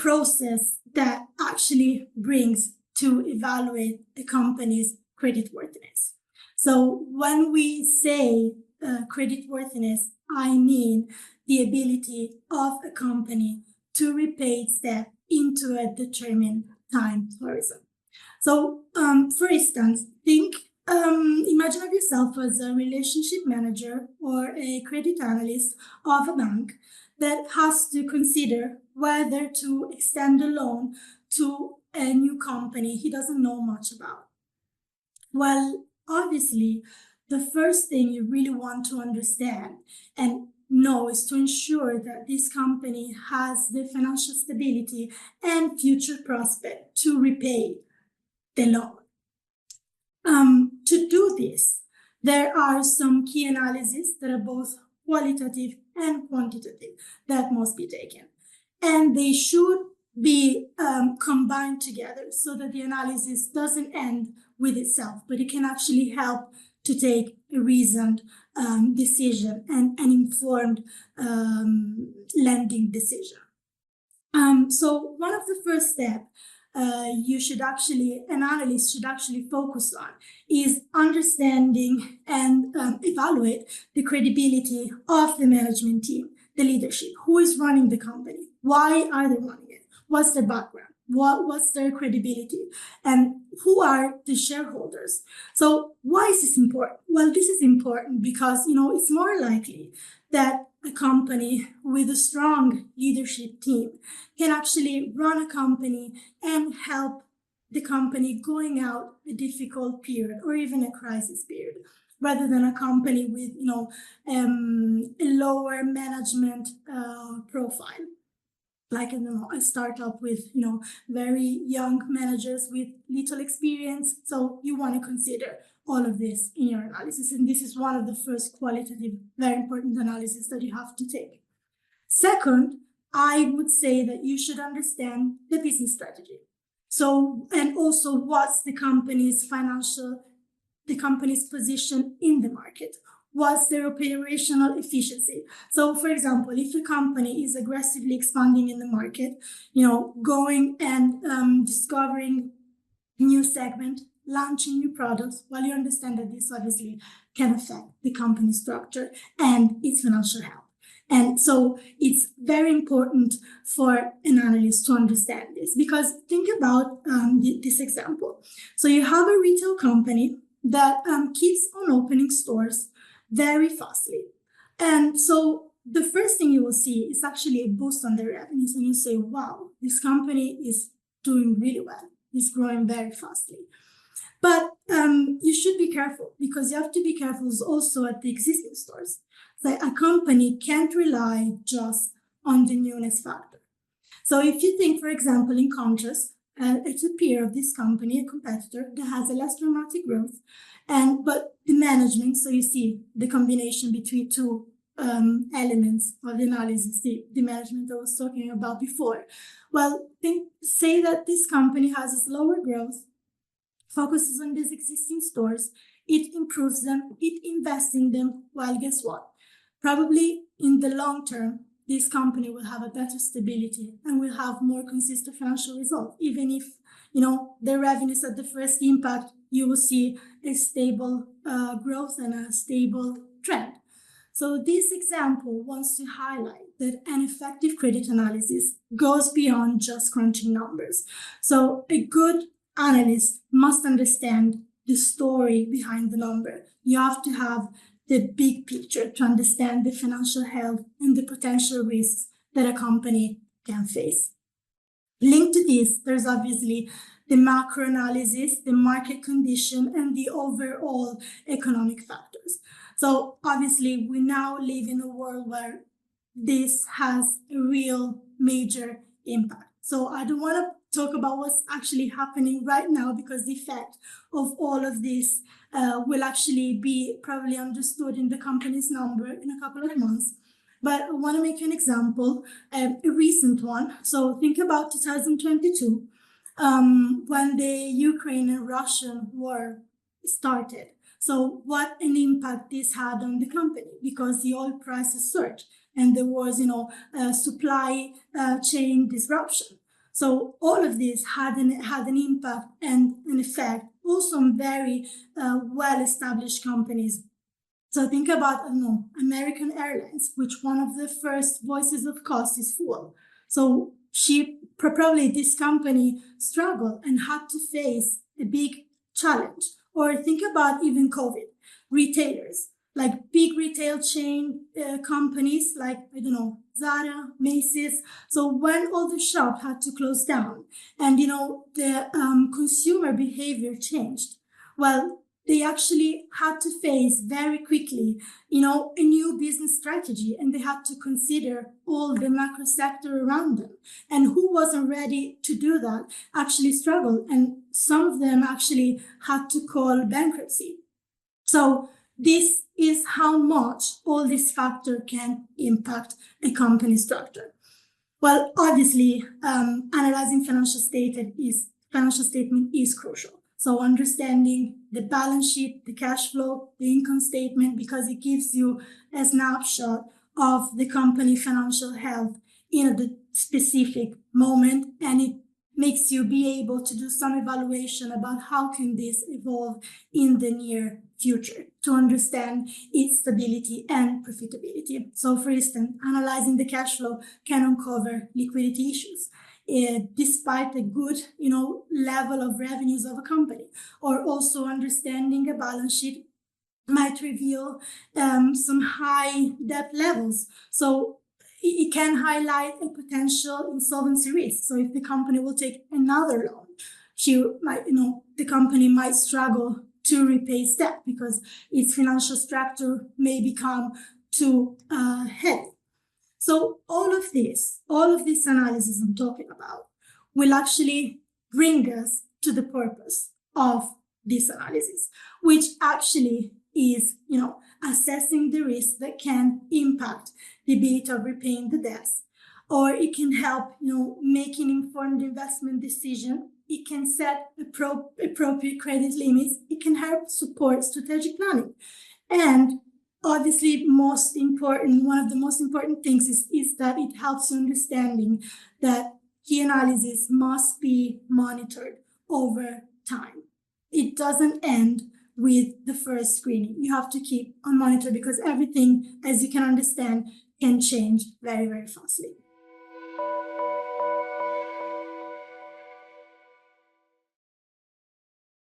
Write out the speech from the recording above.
process that actually brings to evaluate a company's creditworthiness. So when we say creditworthiness, I mean the ability of a company to repay its debt into a determined time horizon. So, for instance, imagine of yourself as a relationship manager or a credit analyst of a bank that has to consider whether to extend a loan to a new company he doesn't know much about. Well, obviously, the first thing you really want to understand and know is to ensure that this company has the financial stability and future prospect to repay the loan. To do this, there are some key analyses that are both qualitative and quantitative that must be taken. And they should be combined together so that the analysis doesn't end with itself, but it can actually help to take a reasoned decision and an informed lending decision. So one of the first steps an analyst should actually focus on is understanding and evaluate the credibility of the management team, the leadership. Who is running the company? Why are they running it? What's their background? What's their credibility? And who are the shareholders? So why is this important? Well, this is important because, it's more likely that a company with a strong leadership team can actually run a company and help the company going out a difficult period or even a crisis period, rather than a company with, a lower management profile. Like, a startup with, very young managers with little experience. So you want to consider all of this in your analysis. And this is one of the first qualitative, very important analysis that you have to take. Second, I would say that you should understand the business strategy. So, and also what's the company's position in the market. What's their operational efficiency? So, for example, if a company is aggressively expanding in the market, going and discovering new segment, launching new products, well, you understand that this obviously can affect the company structure and its financial health. And so it's very important for an analyst to understand this, because think about this example. So you have a retail company that keeps on opening stores very fastly. And so the first thing you will see is actually a boost on their revenues. And you say, wow, this company is doing really well. It's growing very fastly. But you should be careful, because you have to be careful also at the existing stores. So a company can't rely just on the newness factor. So if you think, for example, in contrast, it's a peer of this company, a competitor that has a less dramatic growth, but the management, so you see the combination between two elements of the analysis, the management I was talking about before. Well, say that this company has a slower growth, focuses on these existing stores, it improves them, it invests in them. Well, guess what? Probably in the long term, this company will have a better stability and will have more consistent financial results. Even if, the revenues at the first impact, you will see a stable growth and a stable trend. So this example wants to highlight that an effective credit analysis goes beyond just crunching numbers. So a good analyst must understand the story behind the number. You have to have the big picture to understand the financial health and the potential risks that a company can face. Linked to this, there's obviously the macro analysis, the market condition, and the overall economic factors. So obviously, we now live in a world where this has a real major impact. So I don't want to talk about what's actually happening right now, because the effect of all of this will actually be probably understood in the company's number in a couple of months. But I want to make an example, a recent one. So think about 2022, when the Ukraine and Russian war started. So what an impact this had on the company, because the oil prices surged and there was, supply chain disruption. So all of this had an impact and an effect also on very well-established companies. So think about, I don't know, American Airlines, which one of the first voices of cost is fuel. So probably this company struggled and had to face a big challenge. Or think about even COVID, retailers, like big retail chain companies like, I don't know, Zara, Macy's. So when all the shop had to close down and, the consumer behavior changed, well, they actually had to face very quickly, a new business strategy, and they had to consider all the macro sector around them. And who wasn't ready to do that actually struggled, and some of them actually had to call bankruptcy. So this is how much all these factors can impact a company structure. Well, obviously, analyzing financial statement is crucial. So understanding the balance sheet, the cash flow, the income statement, because it gives you a snapshot of the company financial health in the specific moment, and it makes you be able to do some evaluation about how can this evolve in the near future to understand its stability and profitability. So for instance, analyzing the cash flow can uncover liquidity issues. Despite a good, level of revenues of a company, or also understanding a balance sheet might reveal some high debt levels. So it can highlight a potential insolvency risk. So if the company will take another loan, the company might struggle to repay its debt because its financial structure may become too heavy. So all of this analysis I'm talking about will actually bring us to the purpose of this analysis, which actually is, assessing the risks that can impact the ability of repaying the debts, or it can help, making informed investment decision. It can set appropriate credit limits. It can help support strategic planning. And obviously, one of the most important things is that it helps you understanding that key analysis must be monitored over time. It doesn't end with the first screening. You have to keep on monitor because everything, as you can understand, can change very, very fastly.